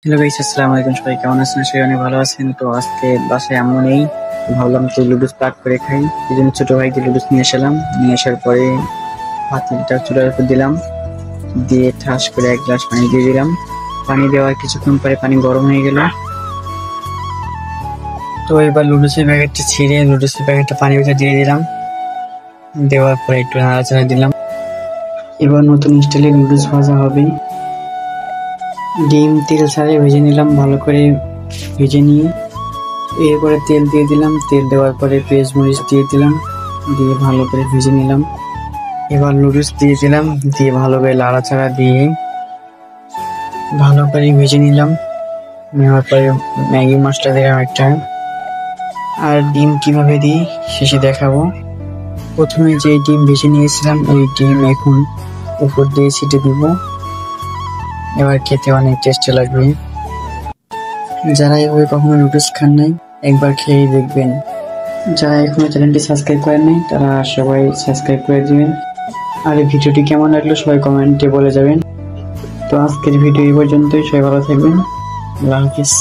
Hello guys, আসসালামু আলাইকুম। সবাই কেমন আছেন? সবাই অনেক ভালো আছেন। তো আজকে বাসায় আম্মু নেই, ভাবলাম একটু লুডুস পাক করে খাই। এই জন্য ছোট ভাইকে লুডুস নিয়ে এসেলাম। নিয়ে আসার পরে পাতিলটা চুলার উপর দিলাম, দিয়ে ঠাস করে এক গ্লাস পানি দিয়ে দিলাম। পানি দেওয়ার কিছুক্ষণ পরে পানি গরম হয়ে গেল। তো এবার লুডুসের প্যাকেটটা ছিঁড়ে লুডুসের প্যাকেটটা পানির ভিতরে দিয়ে দিলাম। দেওয়ার পরে একটু নাড়াচাড়া দিলাম। এবার নতুন স্টাইলে লুডুস ভাজা হবে। ডিম তেল ছাড়িয়ে ভেজে নিলাম, ভালো করে ভেজে নিয়ে এরপরে তেল দিয়ে দিলাম। তেল দেওয়ার পরে পেঁয়াজ মরিচ দিয়ে দিলাম, দিয়ে ভালো করে ভেজে নিলাম। এবার নুডলস দিয়ে দিলাম, দিয়ে ভালো করে লাড়াচাড়া দিয়ে ভালো করে ভেজে নিলাম। নেওয়ার পরে ম্যাগি মশলা দিলাম একটা। আর ডিম কিভাবে দিই শেষে দেখাবো। প্রথমে যে ডিম ভেজে নিয়েছিলাম ওই ডিম এখন উপর দিয়ে ছিটে দিব। এবার খেতে অনেক টেস্টি লাগবে। যারা এভাবে কখনো নুডলস খান নাই, একবার খেয়ে দেখবেন। যারা এখনো চ্যানেলটি সাবস্ক্রাইব করেন নাই তারা সবাই সাবস্ক্রাইব করে দিবেন। আর এই ভিডিওটি কেমন লাগলো সবাই কমেন্টে বলে যাবেন। তো আজকের ভিডিও এই পর্যন্তই। সবাই ভালো থাকবেন। আল্লাহ হাফিজ।